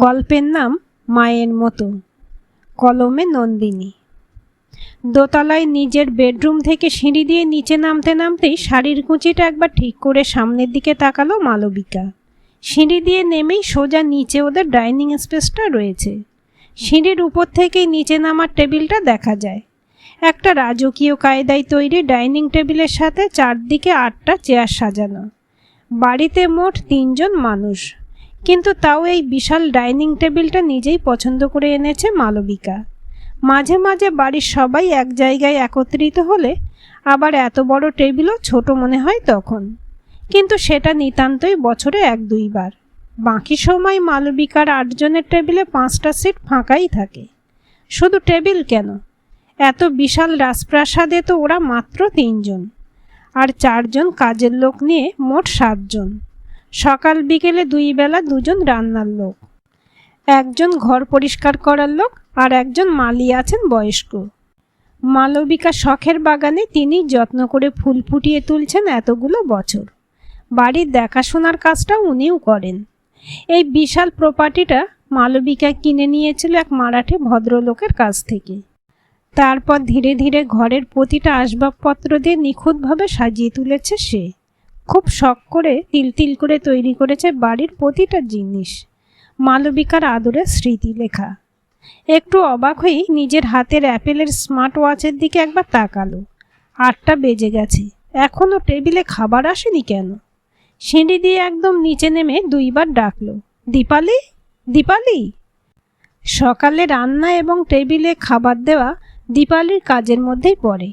গল্পের নাম মায়ের মতো, কলমে নন্দিনী। দোতলায় নিজের বেডরুম থেকে সিঁড়ি দিয়ে নিচে নামতে নামতেই শাড়ির কুঁচিটা একবার ঠিক করে সামনের দিকে তাকালো মালবিকা। সিঁড়ি দিয়ে নেমেই সোজা নিচে ওদের ডাইনিং স্পেসটা রয়েছে। সিঁড়ির উপর থেকেই নিচে নামার টেবিলটা দেখা যায়। একটা রাজকীয় কায়দায় তৈরি ডাইনিং টেবিলের সাথে চারদিকে 8টা চেয়ার সাজানো। বাড়িতে মোট 3 জন মানুষ, কিন্তু তাও এই বিশাল ডাইনিং টেবিলটা নিজেই পছন্দ করে এনেছে মালবিকা। মাঝে মাঝে বাড়ির সবাই এক জায়গায় একত্রিত হলে আবার এত বড় টেবিলও ছোট মনে হয় তখন, কিন্তু সেটা নিতান্তই বছরে 1-2 বার। বাকি সময় মালবিকার 8 জনের টেবিলে 5টা সিট ফাঁকাই থাকে। শুধু টেবিল কেন, এত বিশাল রাজপ্রাসাদে তো ওরা মাত্র 3 জন, আর 4 জন কাজের লোক নিয়ে মোট 7 জন। সকাল বিকেলে 2 বেলা 2 জন রান্নার লোক, একজন ঘর পরিষ্কার করার লোক, আর একজন মালি আছেন বয়স্ক। মালবিকা শখের বাগানে তিনি যত্ন করে ফুল ফুটিয়ে তুলছেন এতগুলো বছর। বাড়ির দেখাশোনার কাজটা উনিও করেন। এই বিশাল প্রপার্টিটা মালবিকা কিনে নিয়েছিল এক মারাঠি ভদ্রলোকের কাছ থেকে। তারপর ধীরে ধীরে ঘরের প্রতিটা আসবাবপত্র দিয়ে নিখুঁতভাবে সাজিয়ে তুলেছে সে। খুব শখ করে তিল তিল করে তৈরি করেছে বাড়ির প্রতিটা জিনিস। মালবিকার আদরের স্মৃতি লেখা। একটু অবাক হয়ে নিজের হাতের অ্যাপেলের স্মার্ট ওয়াচের দিকে একবার তাকালো। 8টা বেজে গেছে, এখনও টেবিলে খাবার আসেনি কেন? সিঁড়ি দিয়ে একদম নিচে নেমে 2 বার ডাকলো, দীপালি, দীপালি। সকালে রান্না এবং টেবিলে খাবার দেওয়া দীপালির কাজের মধ্যেই পড়ে,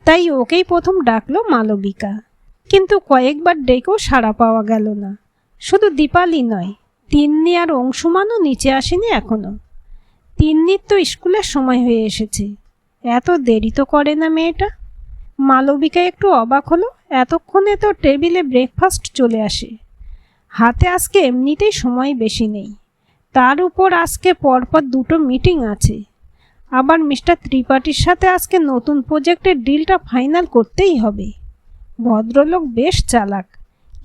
তাই ওকেই প্রথম ডাকলো মালবিকা। কিন্তু কয়েকবার ডেকেও সাড়া পাওয়া গেল না। শুধু দীপালি নয়, তিন্নি আর অংশুমানও নিচে আসেনি এখনো। তিন্নির তো স্কুলের সময় হয়ে এসেছে, এত দেরি তো করে না মেয়েটা। মালবিকা একটু অবাক হলো, এতক্ষণে তো টেবিলে ব্রেকফাস্ট চলে আসে। হাতে আজকে এমনিতেই সময় বেশি নেই, তার উপর আজকে পরপর 2টো মিটিং আছে। আবার মিস্টার ত্রিপাঠীর সাথে আজকে নতুন প্রজেক্টের ডিলটা ফাইনাল করতেই হবে। ভদ্রলোক বেশ চালাক,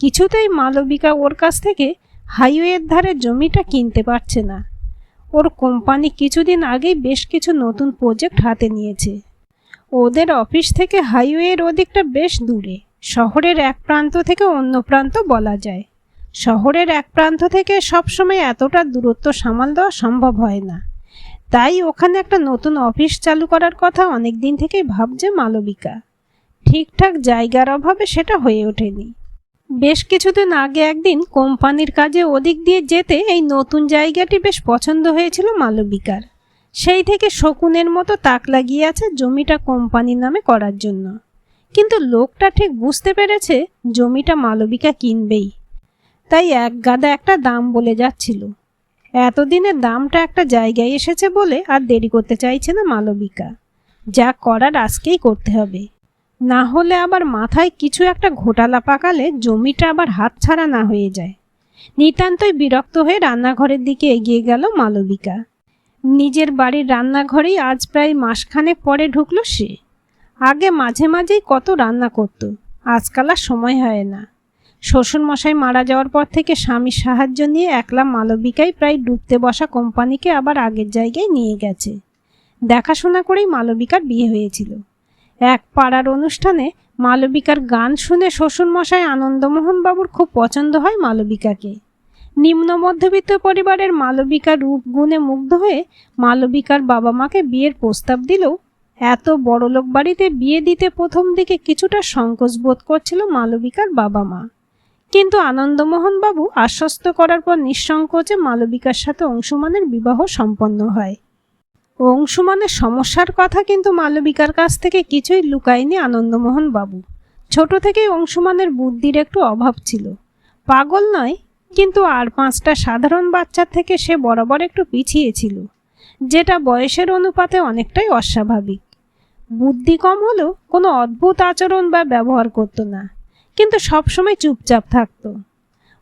কিছুতেই মালবিকা ওর কাছ থেকে হাইওয়ের ধারে জমিটা কিনতে পারছে না। ওর কোম্পানি কিছুদিন আগেই বেশ কিছু নতুন প্রজেক্ট হাতে নিয়েছে। ওদের অফিস থেকে হাইওয়ের ওদিকটা বেশ দূরে, শহরের এক প্রান্ত থেকে অন্য প্রান্ত বলা যায়। শহরের এক প্রান্ত থেকে সবসময় এতটা দূরত্ব সামাল দেওয়া সম্ভব হয় না, তাই ওখানে একটা নতুন অফিস চালু করার কথা অনেক দিন থেকেই ভাবছে মালবিকা। ঠিকঠাক জায়গার অভাবে সেটা হয়ে ওঠেনি। বেশ কিছুদিন আগে একদিন কোম্পানির কাজে ওদিক দিয়ে যেতে এই নতুন জায়গাটি বেশ পছন্দ হয়েছিল মালবিকার। সেই থেকে শকুনের মতো তাক লাগিয়ে আছে জমিটা কোম্পানির নামে করার জন্য। কিন্তু লোকটা ঠিক বুঝতে পেরেছে জমিটা মালবিকা কিনবেই, তাই এক গাদা একটা দাম বলে যাচ্ছিল। এতদিনে দামটা একটা জায়গায় এসেছে বলে আর দেরি করতে চাইছে না মালবিকা। যা করার আজকেই করতে হবে, না হলে আবার মাথায় কিছু একটা ঘোটালা পাকালে জমিটা আবার হাতছাড়া না হয়ে যায়। নিতান্তই বিরক্ত হয়ে রান্নাঘরের দিকে এগিয়ে গেল মালবিকা। নিজের বাড়ির রান্নাঘরেই আজ প্রায় মাসখানেক পরে ঢুকলো সে। আগে মাঝে মাঝেই কত রান্না করত, আজকাল আর সময় হয় না। শ্বশুরমশাই মারা যাওয়ার পর থেকে স্বামীর সাহায্য নিয়ে একলা মালবিকাই প্রায় ডুবতে বসা কোম্পানিকে আবার আগের জায়গায় নিয়ে গেছে। দেখাশোনা করেই মালবিকার বিয়ে হয়েছিল। এক পাড়ার অনুষ্ঠানে মালবিকার গান শুনে শ্বশুরমশাই আনন্দমোহন বাবুর খুব পছন্দ হয় মালবিকাকে। নিম্ন মধ্যবিত্ত পরিবারের মালবিকার রূপ গুণে মুগ্ধ হয়ে মালবিকার বাবা মাকে বিয়ের প্রস্তাব দিলেও এত বড়লোক বাড়িতে বিয়ে দিতে প্রথম দিকে কিছুটা সংকোচ বোধ করছিল মালবিকার বাবা মা। কিন্তু আনন্দমোহন বাবু আশ্বস্ত করার পর নিঃসংকোচে মালবিকার সাথে অংশুমানের বিবাহ সম্পন্ন হয়। অংশুমানের সমস্যার কথা কিন্তু মালবিকার কাছ থেকে কিছুই লুকায়নি আনন্দমোহন বাবু। ছোট থেকেই অংশুমানের বুদ্ধির একটু অভাব ছিল। পাগল নয়, কিন্তু আর 5টা সাধারণ বাচ্চার থেকে সে বরাবর একটু পিছিয়ে ছিল, যেটা বয়সের অনুপাতে অনেকটাই অস্বাভাবিক। বুদ্ধি কম হলেও কোনো অদ্ভুত আচরণ বা ব্যবহার করত না, কিন্তু সবসময় চুপচাপ থাকত।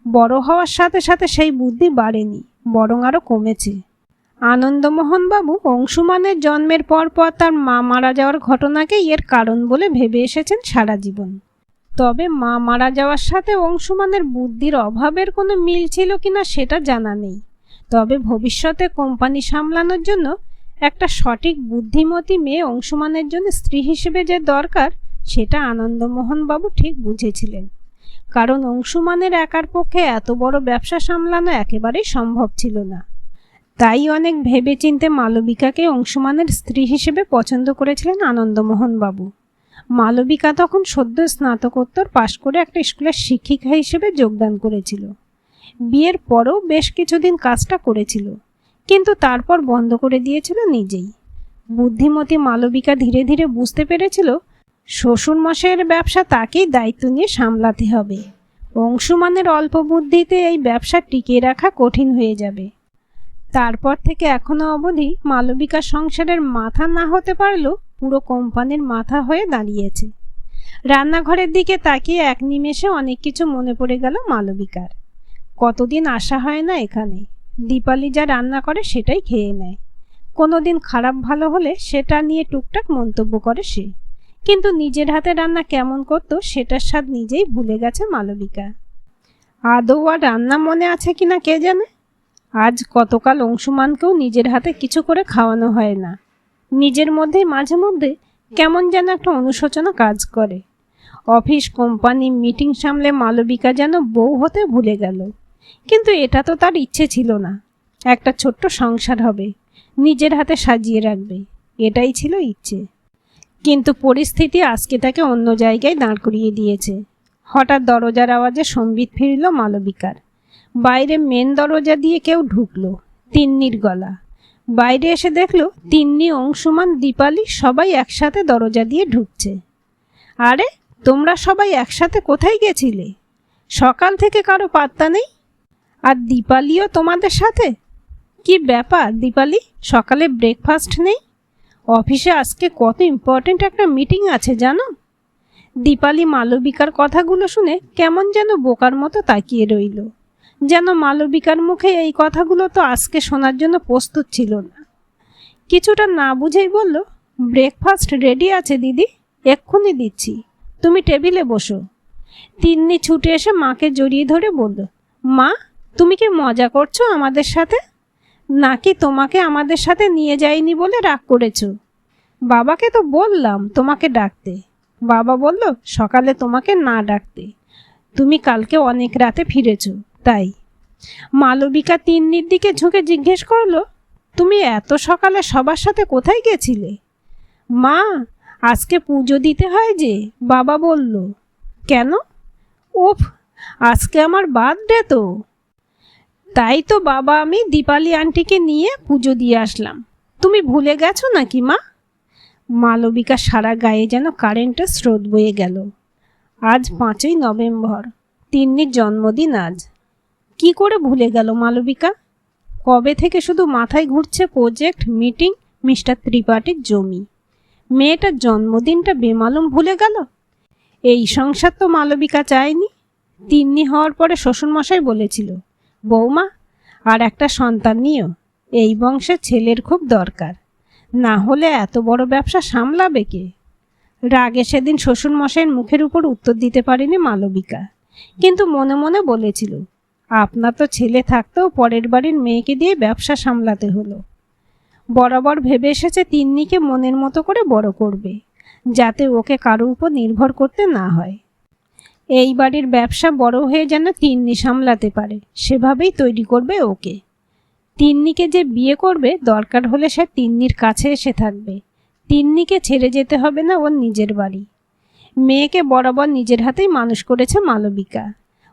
বড় হওয়ার সাথে সাথে সেই বুদ্ধি বাড়েনি, বরং আরও কমেছে। আনন্দমোহন বাবু অংশুমানের জন্মের পর তার মা মারা যাওয়ার ঘটনাকেই এর কারণ বলে ভেবে এসেছেন সারা জীবন। তবে মা মারা যাওয়ার সাথে অংশুমানের বুদ্ধির অভাবের কোনো মিল ছিল কিনা সেটা জানা নেই। তবে ভবিষ্যতে কোম্পানি সামলানোর জন্য একটা সঠিক বুদ্ধিমতী মেয়ে অংশুমানের জন্য স্ত্রী হিসেবে যে দরকার সেটা আনন্দমোহন বাবু ঠিক বুঝেছিলেন। কারণ অংশুমানের একার পক্ষে এত বড় ব্যবসা সামলানো একেবারেই সম্ভব ছিল না। তাই অনেক ভেবেচিন্তে মালবিকাকে অংশুমানের স্ত্রী হিসেবে পছন্দ করেছিলেন আনন্দমোহন বাবু। মালবিকা তখন সদ্য স্নাতকোত্তর পাশ করে একটা স্কুলের শিক্ষিকা হিসেবে যোগদান করেছিল। বিয়ের পরেও বেশ কিছুদিন কাজটা করেছিল, কিন্তু তারপর বন্ধ করে দিয়েছিল নিজেই। বুদ্ধিমতী মালবিকা ধীরে ধীরে বুঝতে পেরেছিল শ্বশুরমশাইয়ের ব্যবসা তাকেই দায়িত্ব নিয়ে সামলাতে হবে। অংশুমানের অল্প বুদ্ধিতে এই ব্যবসা টিকিয়ে রাখা কঠিন হয়ে যাবে। তারপর থেকে এখনো অবধি মালবিকা সংসারের মাথা না হতে পারলেও পুরো কোম্পানির মাথা হয়ে দাঁড়িয়েছে। রান্নাঘরের দিকে তাকিয়ে এক নিমেষে অনেক কিছু মনে পড়ে গেল মালবিকার। কতদিন আসা হয় না এখানে। দীপালি যা রান্না করে সেটাই খেয়ে নেয়। কোনোদিন খারাপ ভালো হলে সেটা নিয়ে টুকটাক মন্তব্য করে সে, কিন্তু নিজের হাতে রান্না কেমন করতো সেটার স্বাদ নিজেই ভুলে গেছে মালবিকা। আদৌ আর রান্না মনে আছে কিনা কে জানে। আজ কতকাল অংশুমানকেও নিজের হাতে কিছু করে খাওয়ানো হয় না। নিজের মধ্যেই মাঝে মধ্যে কেমন যেন একটা অনুশোচনা কাজ করে। অফিস কোম্পানি মিটিং সামলে মালবিকা যেন বউ হতে ভুলে গেল। কিন্তু এটা তো তার ইচ্ছে ছিল না। একটা ছোট্ট সংসার হবে, নিজের হাতে সাজিয়ে রাখবে, এটাই ছিল ইচ্ছে। কিন্তু পরিস্থিতি আজকে তাকে অন্য জায়গায় দাঁড় করিয়ে দিয়েছে। হঠাৎ দরজার আওয়াজে সম্বিত ফিরল মালবিকার। বাইরে মেন দরজা দিয়ে কেউ ঢুকলো। তিন্নির গলা। বাইরে এসে দেখলো তিন্নি, অংশুমান, দীপালি সবাই একসাথে দরজা দিয়ে ঢুকছে। আরে তোমরা সবাই একসাথে কোথায় গেছিলে? সকাল থেকে কারো পাত্তা নেই। আর দীপালিও তোমাদের সাথে? কি ব্যাপার দীপালি, সকালে ব্রেকফাস্ট নেই? অফিসে আজকে কত ইম্পর্ট্যান্ট একটা মিটিং আছে জানো? দীপালি মালবিকার কথাগুলো শুনে কেমন যেন বোকার মতো তাকিয়ে রইল, যেন মালবিকার মুখে এই কথাগুলো তো আজকে শোনার জন্য প্রস্তুত ছিল না। কিছুটা না বুঝেই বলল, ব্রেকফাস্ট রেডি আছে দিদি, এক্ষুনি দিচ্ছি, তুমি টেবিলে বসো। তিন্নি ছুটে এসে মাকে জড়িয়ে ধরে বলল, মা তুমি কি মজা করছো আমাদের সাথে? নাকি তোমাকে আমাদের সাথে নিয়ে যাইনি বলে রাগ করেছো? বাবাকে তো বললাম তোমাকে ডাকতে। বাবা বলল সকালে তোমাকে না ডাকতে, তুমি কালকে অনেক রাতে ফিরেছো তাই। মালবিকা তিন্নির দিকে ঝুঁকে জিজ্ঞেস করলো, তুমি এত সকালে সবার সাথে কোথায় গেছিলে? মা আজকে পুজো দিতে হয় যে, বাবা বলল। কেন? উফ, আজকে আমার বার্থডে তো। তাই তো বাবা আমি দীপালি আন্টিকে নিয়ে পুজো দিয়ে আসলাম। তুমি ভুলে গেছো নাকি মা? মালবিকা সারা গায়ে যেন কারেন্টের স্রোত বয়ে গেল। আজ 5ই নভেম্বর, তিন্নির জন্মদিন আজ। কি করে ভুলে গেল মালবিকা? কবে থেকে শুধু মাথায় ঘুরছে প্রজেক্ট, মিটিং, মিস্টার ত্রিপাঠীর জমি। মেয়েটার জন্মদিনটা বেমালুম ভুলে গেল। এই সংসার তো মালবিকা চায়নি। তিন্নি হওয়ার পরে শ্বশুরমশাই বলেছিল, বৌমা আর একটা সন্তান নিও, এই বংশে ছেলের খুব দরকার, না হলে এত বড় ব্যবসা সামলাবে কে? রাগে সেদিন শ্বশুরমশাইয়ের মুখের উপর উত্তর দিতে পারেনি মালবিকা, কিন্তু মনে মনে বলেছিল, আপনার তো ছেলে থাকতেও পরের বাড়ির মেয়েকে দিয়ে ব্যবসা সামলাতে হলো। বরাবর ভেবে এসেছে তিন্নিকে মনের মতো করে বড় করবে, যাতে ওকে কারো উপর নির্ভর করতে না হয়। এই বাড়ির ব্যবসা বড় হয়ে যেন তিন্নি সামলাতে পারে, সেভাবেই তৈরি করবে ওকে। তিন্নিকে যে বিয়ে করবে দরকার হলে সে তিন্নির কাছে এসে থাকবে। তিন্নিকে ছেড়ে যেতে হবে না ওর নিজের বাড়ি। মেয়েকে বরাবর নিজের হাতেই মানুষ করেছে মালবিকা।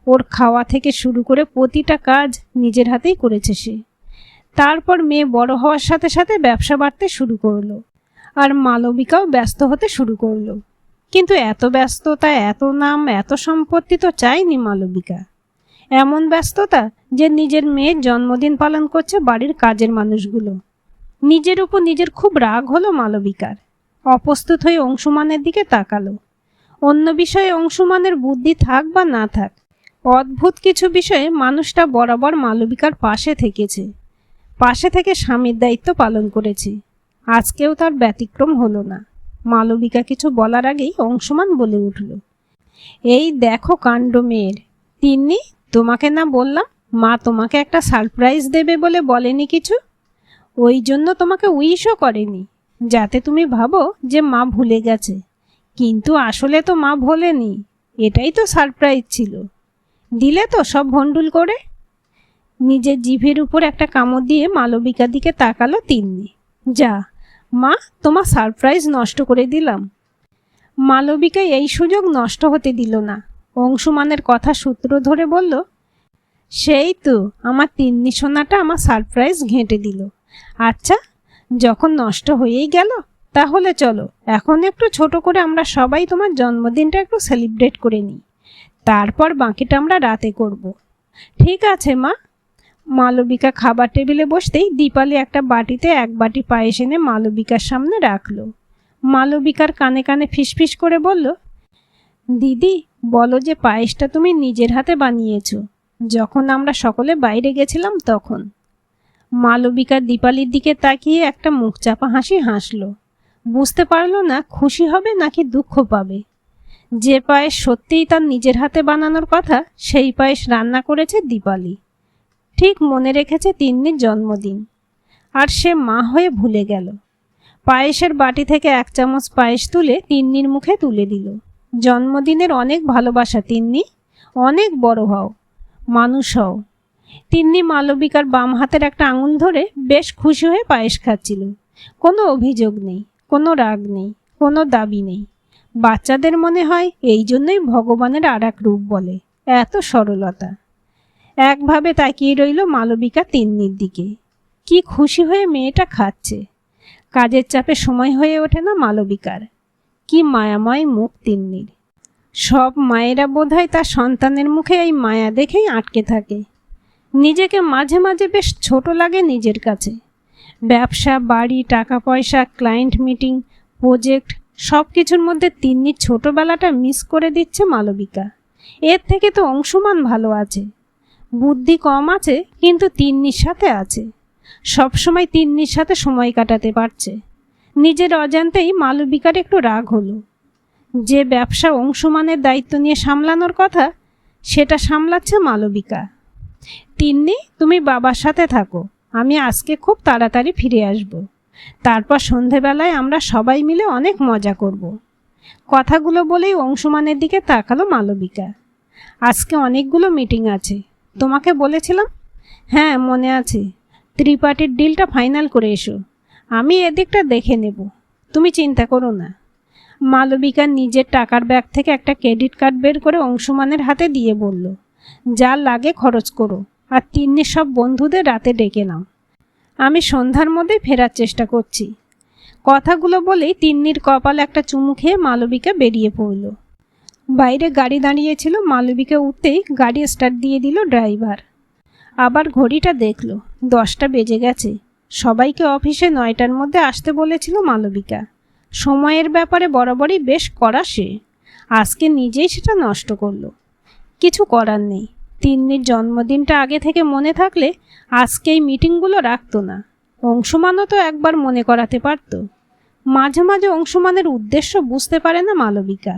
ওর খাওয়া থেকে শুরু করে প্রতিটা কাজ নিজের হাতেই করেছে সে। তারপর মেয়ে বড় হওয়ার সাথে সাথে ব্যবসা বাড়তে শুরু করলো, আর মালবিকাও ব্যস্ত হতে শুরু করলো। কিন্তু এত ব্যস্ততা, এত নাম, এত সম্পত্তি তো চায়নি মালবিকা। এমন ব্যস্ততা যে নিজের মেয়ের জন্মদিন পালন করছে বাড়ির কাজের মানুষগুলো। নিজের উপর নিজের খুব রাগ হলো মালবিকার। অপ্রস্তুত হয়ে অংশুমানের দিকে তাকালো। অন্য বিষয়ে অংশুমানের বুদ্ধি থাক বা না থাক, অদ্ভুত কিছু বিষয়ে মানুষটা বরাবর মালবিকার পাশে থেকেছে, পাশে থেকে স্বামীর দায়িত্ব পালন করেছে। আজকেও তার ব্যতিক্রম হলো না। মালবিকা কিছু বলার আগেই অংশুমান বলে উঠল, এই দেখো কাণ্ড মেয়ের। তিন্নি, তোমাকে না বললাম মা তোমাকে একটা সারপ্রাইজ দেবে বলে বলেনি কিছু? ওই জন্য তোমাকে উইশও করেনি, যাতে তুমি ভাবো যে মা ভুলে গেছে। কিন্তু আসলে তো মা ভোলেনি, এটাই তো সারপ্রাইজ ছিল। দিলে তো সব ভন্ডুল করে। নিজের জিভের উপর একটা কামড় দিয়ে মালবিকার দিকে তাকালো তিন্নি। যা মা, তোমার সারপ্রাইজ নষ্ট করে দিলাম। মালবিকা এই সুযোগ নষ্ট হতে দিল না। অংশুমানের কথা সূত্র ধরে বলল, সেই তো আমার তিন্নি সোনাটা আমার সারপ্রাইজ ঘেঁটে দিল। আচ্ছা, যখন নষ্ট হয়েই গেল, তাহলে চলো এখন একটু ছোট করে আমরা সবাই তোমার জন্মদিনটা একটু সেলিব্রেট করে নিই। তারপর বাকিটা আমরা রাতে করব। ঠিক আছে মা। মালবিকা খাবার টেবিলে বসতেই দীপালি একটা বাটিতে এক বাটি পায়েস এনে মালবিকার সামনে রাখলো। মালবিকার কানে কানে ফিসফিস করে বলল, দিদি, বলো যে পায়েসটা তুমি নিজের হাতে বানিয়েছ, যখন আমরা সকলে বাইরে গেছিলাম তখন। মালবিকা দীপালির দিকে তাকিয়ে একটা মুখ চাপা হাসি হাসল। বুঝতে পারল না খুশি হবে নাকি দুঃখ পাবে। যে পায়েস সত্যিই তার নিজের হাতে বানানোর কথা, সেই পায়েস রান্না করেছে দীপালি। ঠিক মনে রেখেছে তিন্নির জন্মদিন, আর সে মা হয়ে ভুলে গেল। পায়েসের বাটি থেকে এক চামচ পায়েস তুলে তিন্নির মুখে তুলে দিল। জন্মদিনের অনেক ভালোবাসা তিন্নি, অনেক বড় হও, মানুষ হও। তিন্নি মালবিকার বাম হাতের একটা আঙুল ধরে বেশ খুশি হয়ে পায়েস খাচ্ছিল। কোনো অভিযোগ নেই, কোনো রাগ নেই, কোনো দাবি নেই। বাচ্চাদের মনে হয় এই জন্যই ভগবানের আর এক রূপ বলে, এত সরলতা। একভাবে তাকিয়ে রইল মালবিকা তিন্নির দিকে। কি খুশি হয়ে মেয়েটা খাচ্ছে। কাজের চাপে সময় হয়ে ওঠে না মালবিকার। কি মায়াময় মুখ তিন্নির। সব মায়েরা বোধহয় তার সন্তানের মুখে এই মায়া দেখেই আটকে থাকে। নিজেকে মাঝে মাঝে বেশ ছোট লাগে নিজের কাছে। ব্যবসা, বাড়ি, টাকা পয়সা, ক্লায়েন্ট মিটিং, প্রজেক্ট, সব কিছুর মধ্যে তিন্নির ছোটবেলাটা মিস করে দিচ্ছে মালবিকা। এর থেকে তো অংশুমান ভালো আছে। বুদ্ধি কম আছে, কিন্তু তিন্নির সাথে আছে। সবসময় তিন্নির সাথে সময় কাটাতে পারছে। নিজের অজান্তেই মালবিকার একটু রাগ হলো। যে ব্যবসা অংশুমানের দায়িত্ব নিয়ে সামলানোর কথা, সেটা সামলাচ্ছে মালবিকা। তিন্নি, তুমি বাবার সাথে থাকো, আমি আজকে খুব তাড়াতাড়ি ফিরে আসব। তারপর সন্ধেবেলায় আমরা সবাই মিলে অনেক মজা করব। কথাগুলো বলেই অংশুমানের দিকে তাকালো মালবিকা। আজকে অনেকগুলো মিটিং আছে, তোমাকে বলেছিলাম। হ্যাঁ, মনে আছে। ত্রিপাঠীর ডিলটা ফাইনাল করে এসো, আমি এদিকটা দেখে নেব, তুমি চিন্তা করো না। মালবিকা নিজের টাকার ব্যাগ থেকে একটা ক্রেডিট কার্ড বের করে অংশুমানের হাতে দিয়ে বলল, যা লাগে খরচ করো, আর তিন্নির সব বন্ধুদের রাতে ডেকে নাও। আমি সন্ধ্যার মধ্যে ফেরার চেষ্টা করছি। কথাগুলো বলেই তিন্নির কপালে একটা চুমু খেয়ে মালবিকা বেরিয়ে পড়ল। বাইরে গাড়ি দাঁড়িয়েছিল। মালবিকা উঠতেই গাড়ি স্টার্ট দিয়ে দিল ড্রাইভার। আবার ঘড়িটা দেখল, 10টা বেজে গেছে। সবাইকে অফিসে 9টার মধ্যে আসতে বলেছিল মালবিকা। সময়ের ব্যাপারে বরাবরই বেশ কড়া সে। আজকে নিজেই সেটা নষ্ট করল। কিছু করার নেই। তিন্নির জন্মদিনটা আগে থেকে মনে থাকলে আজকে এই মিটিংগুলো রাখতো না। অংশুমানও তো একবার মনে করাতে পারত। মাঝে মাঝে অংশুমানের উদ্দেশ্য বুঝতে পারে না মালবিকা।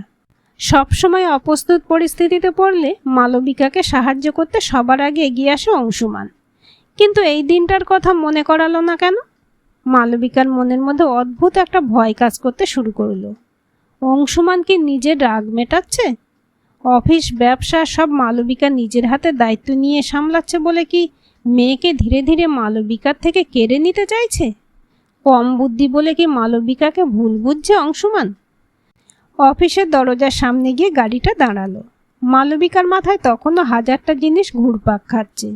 সবসময় অপ্রস্তুত পরিস্থিতিতে পড়লে মালবিকাকে সাহায্য করতে সবার আগে এগিয়ে আসে অংশুমান। কিন্তু এই দিনটার কথা মনে করালো না কেন? মালবিকার মনের মধ্যে অদ্ভুত একটা ভয় কাজ করতে শুরু করলো। অংশুমান কি নিজের রাগ মেটাচ্ছে? অফিস, ব্যবসা সব মালবিকা নিজের হাতে দায়িত্ব নিয়ে সামলাচ্ছে বলে কি মেয়েকে ধীরে ধীরে মালবিকার থেকে কেড়ে নিতে চাইছে? কম বুদ্ধি বলে কি মালবিকাকে ভুল বুঝছে অংশুমান? অফিসের দরজার সামনে গিয়ে গাড়িটা দাঁড়ালো। মালবিকার মাথায় তখনও হাজারটা জিনিস ঘুরপাক খাচ্ছে।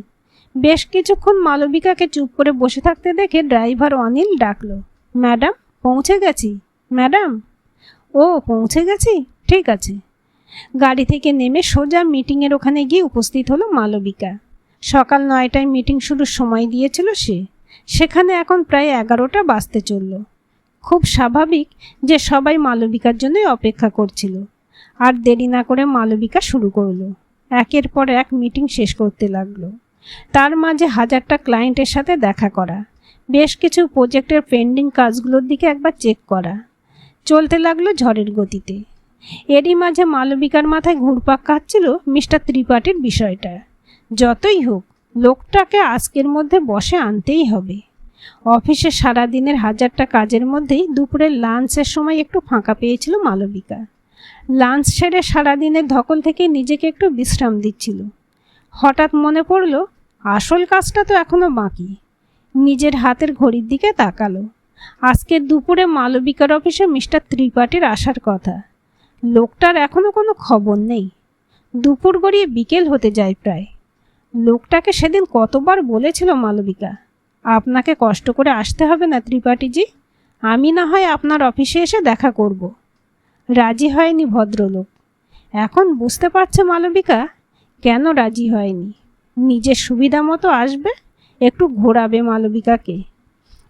বেশ কিছুক্ষণ মালবিকাকে চুপ করে বসে থাকতে দেখে ড্রাইভার অনিল ডাকলো, ম্যাডাম, পৌঁছে গেছি। ম্যাডাম? ও, পৌঁছে গেছি, ঠিক আছে। গাড়ি থেকে নেমে সোজা মিটিংয়ের ওখানে গিয়ে উপস্থিত হলো মালবিকা। সকাল 9টায় মিটিং শুরুর সময় দিয়েছিল সে। সেখানে এখন প্রায় 11টা বাজতে চলল। খুব স্বাভাবিক যে সবাই মালবিকার জন্যই অপেক্ষা করছিল। আর দেরি না করে মালবিকা শুরু করলো। একের পর এক মিটিং শেষ করতে লাগলো। তার মাঝে হাজারটা ক্লায়েন্টের সাথে দেখা করা, বেশ কিছু প্রজেক্টের পেন্ডিং কাজগুলোর দিকে একবার চেক করা। চলতে লাগলো ঝড়ের গতিতে। এরই মাঝে মালবিকার মাথায় ঘুরপাক খাচ্ছিল মিস্টার ত্রিপাঠীর বিষয়টা। যতই হোক, লোকটাকে আজকের মধ্যে বসে আনতেই হবে। অফিসে সারাদিনের হাজারটা কাজের মধ্যেই দুপুরের লাঞ্চের সময় একটু ফাঁকা পেয়েছিল মালবিকা। লাঞ্চ সেরে সারাদিনের ধকল থেকে নিজেকে একটু বিশ্রাম দিচ্ছিল। হঠাৎ মনে পড়ল আসল কাজটা তো এখনও বাকি। নিজের হাতের ঘড়ির দিকে তাকালো। আজকের দুপুরে মালবিকার অফিসে মিস্টার ত্রিপাঠীর আসার কথা। লোকটার এখনও কোনো খবর নেই। দুপুর গড়িয়ে বিকেল হতে যায় প্রায়। লোকটাকে সেদিন কতবার বলেছিল মালবিকা, আপনাকে কষ্ট করে আসতে হবে না ত্রিপাঠীজি, আমি না হয় আপনার অফিসে এসে দেখা করব। রাজি হয়নি ভদ্রলোক। এখন বুঝতে পারছে মালবিকা কেন রাজি হয়নি। নিজের সুবিধা মতো আসবে, একটু ঘোরাবে মালবিকাকে।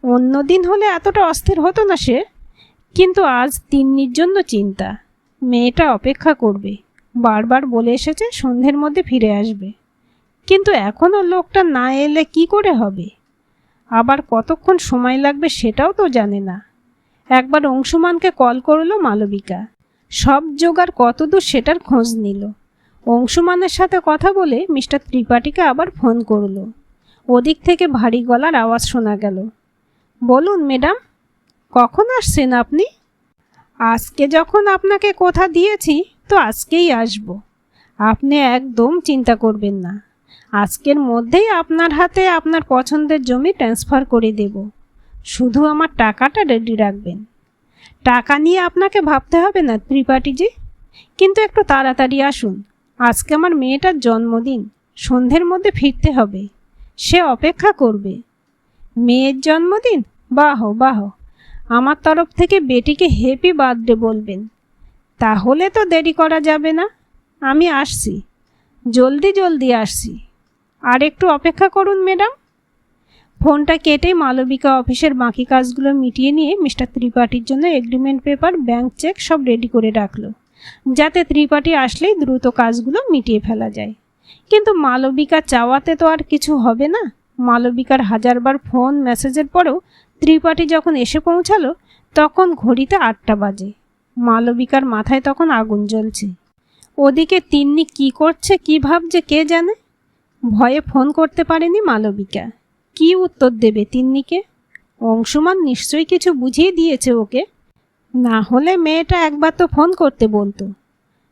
অন্যদিন হলে এতটা অস্থির হতো না সে, কিন্তু আজ তিন্নির জন্য চিন্তা। মেয়েটা অপেক্ষা করবে, বারবার বলে এসেছে সন্ধ্যের মধ্যে ফিরে আসবে, কিন্তু এখনও লোকটা না এলে কি করে হবে? আবার কতক্ষণ সময় লাগবে সেটাও তো জানে না। একবার অংশুমানকে কল করলো মালবিকা। সব জোগাড় কতদূর সেটার খোঁজ নিল। অংশুমানের সাথে কথা বলে মিস্টার ত্রিপাঠীকে আবার ফোন করলো। ওদিক থেকে ভারী গলার আওয়াজ শোনা গেল, বলুন ম্যাডাম, কখন আসছেন আপনি? আজকে যখন আপনাকে কথা দিয়েছি তো আজকেই আসব। আপনি একদম চিন্তা করবেন না, আজকের মধ্যেই আপনার হাতে আপনার পছন্দের জমি ট্রান্সফার করে দেব। শুধু আমার টাকাটা রেডি রাখবেন। টাকা নিয়ে আপনাকে ভাবতে হবে না ত্রিপাঠীজি, কিন্তু একটু তাড়াতাড়ি আসুন। আজকে আমার মেয়েটার জন্মদিন, সন্ধ্যের মধ্যে ফিরতে হবে, সে অপেক্ষা করবে। মেয়ের জন্মদিন? বাহ বাহ, আমার তরফ থেকে বেটিকে হ্যাপি বার্থডে বলবেন। তাহলে তো দেরি করা যাবে না, আমি আসছি, জলদি জলদি আসছি। আর একটু অপেক্ষা করুন ম্যাডাম। ফোনটা কেটে মালবিকা অফিসের বাকি কাজগুলো মিটিয়ে নিয়ে মিস্টার ত্রিপাঠীর জন্য এগ্রিমেন্ট পেপার, ব্যাংক চেক সব রেডি করে রাখলো, যাতে ত্রিপাঠী আসলেই দ্রুত কাজগুলো মিটিয়ে ফেলা যায়। কিন্তু মালবিকা চাওয়াতে তো আর কিছু হবে না। মালবিকার হাজারবার ফোন মেসেজের পরেও ত্রিপাঠী যখন এসে পৌঁছালো তখন ঘড়িতে 8টা বাজে। মালবিকার মাথায় তখন আগুন জ্বলছে। ওদিকে তিন্নি কি করছে, কি ভাবছে কে জানে। ভয়ে ফোন করতে পারেনি মালবিকা। কি উত্তর দেবে তিন্নিকে? অংশুমান নিশ্চয়ই কিছু বুঝিয়ে দিয়েছে ওকে, না হলে মেয়েটা একবার তো ফোন করতে বলতো।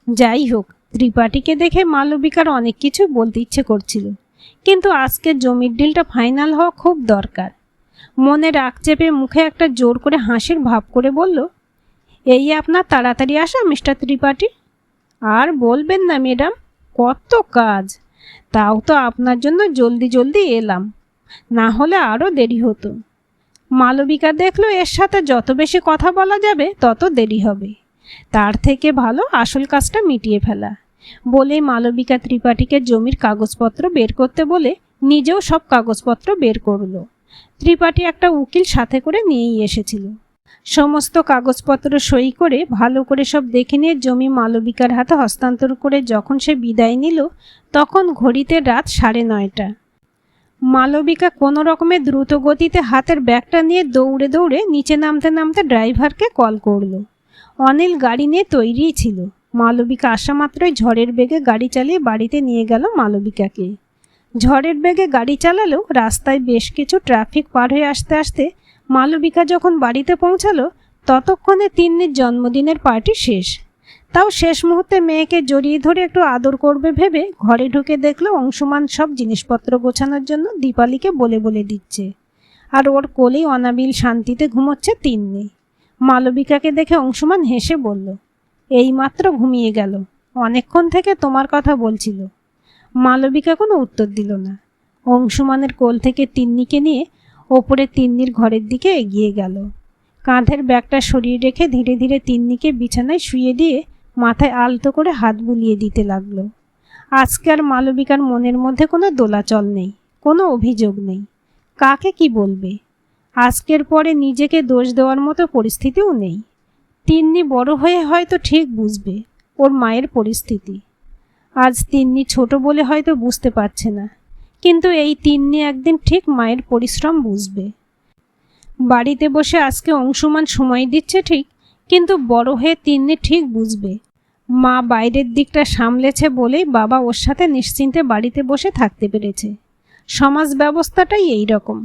যাই হোক, ত্রিপাঠীকে দেখে মালবিকার অনেক কিছু বলতে ইচ্ছে করছিল, কিন্তু আজকের জমির ডিলটা ফাইনাল হওয়া খুব দরকার। মনে রাগ চেপে মুখে একটা জোর করে হাসির ভাব করে বলল, এই আপনার তাড়াতাড়ি আসা মিস্টার ত্রিপাঠী? আর বলবেন না ম্যাডাম, কত কাজ, তাও তো আপনার জন্য জলদি জলদি এলাম, না হলে আরও দেরি হতো। মালবিকা দেখলো এর সাথে যত বেশি কথা বলা যাবে তত দেরি হবে, তার থেকে ভালো আসল কাজটা মিটিয়ে ফেলা। বলেই মালবিকা ত্রিপাঠীকে জমির কাগজপত্র বের করতে বলে নিজেও সব কাগজপত্র বের করলো। ত্রিপাঠী একটা উকিল সাথে করে নিয়েই এসেছিল। সমস্ত কাগজপত্র সই করে ভালো করে সব দেখে নিয়ে জমি মালবিকার হাতে হস্তান্তর করে যখন সে বিদায় নিল তখন ঘড়িতে রাত 9:30। মালবিকা কোনো রকমে দ্রুত গতিতে হাতের ব্যাগটা নিয়ে দৌড়ে দৌড়ে নিচে নামতে নামতে ড্রাইভারকে কল করলো। অনিল গাড়ি নিয়ে তৈরিই ছিল। মালবিকা আসা মাত্রই ঝড়ের বেগে গাড়ি চালিয়ে বাড়িতে নিয়ে গেল মালবিকাকে। ঝড়ের বেগে গাড়ি চালালেও রাস্তায় বেশ কিছু ট্রাফিক পার হয়ে আসতে আসতে মালবিকা যখন বাড়িতে পৌঁছালো ততক্ষণে তিন্নির জন্মদিনের পার্টি শেষ। তাও শেষ মুহূর্তে মেয়েকে জড়িয়ে ধরে একটু আদর করবে ভেবে ঘরে ঢুকে দেখলো অংশুমান সব জিনিসপত্র গোছানোর জন্য দীপালিকে বলে বলে দিচ্ছে, আর ওর কোলেই অনাবিল শান্তিতে ঘুমোচ্ছে তিন্নি। মালবিকাকে দেখে অংশুমান হেসে বলল, এইমাত্র ঘুমিয়ে গেল, অনেকক্ষণ থেকে তোমার কথা বলছিল। মালবিকা কোনো উত্তর দিল না। অংশুমানের কোল থেকে তিন্নিকে নিয়ে ওপরে তিন্নির ঘরের দিকে এগিয়ে গেল। কাঁধের ব্যাগটা সরিয়ে রেখে ধীরে ধীরে তিন্নিকে বিছানায় শুয়ে দিয়ে মাথায় আলতো করে হাত বুলিয়ে দিতে লাগলো। আজকে আর মালবিকার মনের মধ্যে কোনো দোলাচল নেই, কোনো অভিযোগ নেই। কাকে কি বলবে? আজকের পরে নিজেকে দোষ দেওয়ার মতো পরিস্থিতিও নেই। তিন্নি বড় হয়ে হয়তো ঠিক বুঝবে ওর মায়ের পরিস্থিতি। আজ তিন্নি ছোট বলে হয়তো বুঝতে পারছে না, কিন্তু এই তিন্নি একদিন ঠিক মায়ের পরিশ্রম বুঝবে। বাড়িতে বসে আজকে অংশুমান সময় দিচ্ছে ঠিক, কিন্তু বড় হয়ে তিন্নি ঠিক বুঝবে মা বাইরের দিকটা সামলেছে বলেই বাবা ওর সাথে নিশ্চিন্তে বাড়িতে বসে থাকতে পেরেছে। সমাজ ব্যবস্থাটাই এই রকম।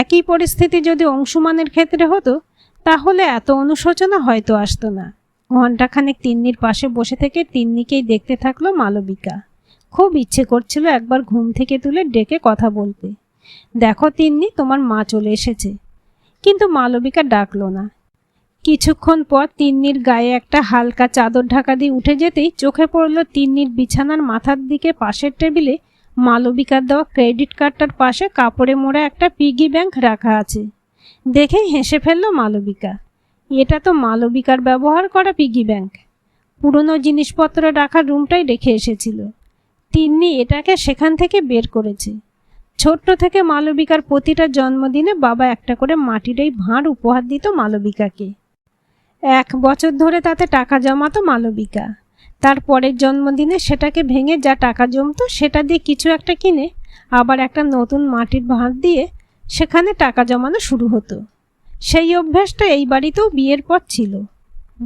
একই পরিস্থিতি যদি অংশুমানের ক্ষেত্রে হতো তাহলে এত অনুশোচনা হয়তো আসতো না। ঘণ্টাখানেক তিন্নির পাশে বসে থেকে তিন্নিকেই দেখতে থাকলো মালবিকা। খুব ইচ্ছে করছিল একবার ঘুম থেকে তুলে ডেকে কথা বলতে, দেখো তিন্নি, তোমার মা চলে এসেছে। কিন্তু মালবিকা ডাকলো না। কিছুক্ষণ পর তিন্নির গায়ে একটা হালকা চাদর ঢাকা দিয়ে উঠে যেতেই চোখে পড়ল তিন্নির বিছানার মাথার দিকে পাশের টেবিলে মালবিকার দেওয়া ক্রেডিট কার্ডটার পাশে কাপড়ে মোড়া একটা পিগি ব্যাংক রাখা আছে। দেখেই হেসে ফেলল মালবিকা। এটা তো মালবিকার ব্যবহার করা পিগি ব্যাংক। পুরনো জিনিসপত্র রাখার রুমটাই রেখে এসেছিল। তিন্নি এটাকে সেখান থেকে বের করেছে। ছোট্ট থেকে মালবিকার প্রতিটা জন্মদিনে বাবা একটা করে মাটির এই ভাঁড় উপহার দিত মালবিকাকে। 1 বছর ধরে তাতে টাকা জমাতো মালবিকা। তার পরের জন্মদিনে সেটাকে ভেঙে যা টাকা জমতো সেটা দিয়ে কিছু একটা কিনে আবার একটা নতুন মাটির ভাঁড় দিয়ে সেখানে টাকা জমানো শুরু হতো। সেই অভ্যাসটা এই বাড়িতেও বিয়ের পর ছিল।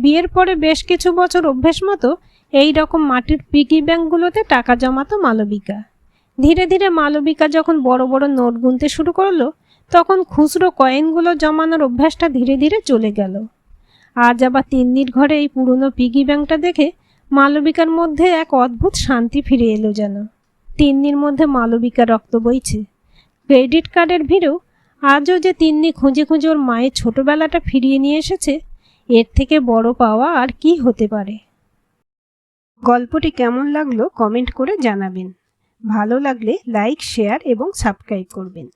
বিয়ের পরে বেশ কিছু বছর অভ্যাস মতো এই রকম মাটির পিগি ব্যাংকগুলোতে টাকা জমাতো মালবিকা। ধীরে ধীরে মালবিকা যখন বড় বড় নোট গুনতে শুরু করলো তখন খুচরো কয়েনগুলো জমানোর অভ্যাসটা ধীরে ধীরে চলে গেল। আজ আবার তিন্নির ঘরে এই পুরনো পিগি ব্যাংকটা দেখে মালবিকার মধ্যে এক অদ্ভুত শান্তি ফিরে এলো যেন। তিন্নির মধ্যে মালবিকার রক্ত বইছে। ক্রেডিট কার্ডের ভিড়েও আজও যে তিন্নি খুঁজে খুঁজে ওর মায়ের ছোটবেলাটা ফিরিয়ে নিয়ে এসেছে, এর থেকে বড় পাওয়া আর কি হতে পারে। গল্পটি কেমন লাগলো কমেন্ট করে জানাবেন। ভালো লাগলে লাইক, শেয়ার এবং সাবস্ক্রাইব করবেন।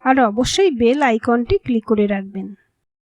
আর অবশ্যই বেল আইকনটি ক্লিক করে রাখবেন।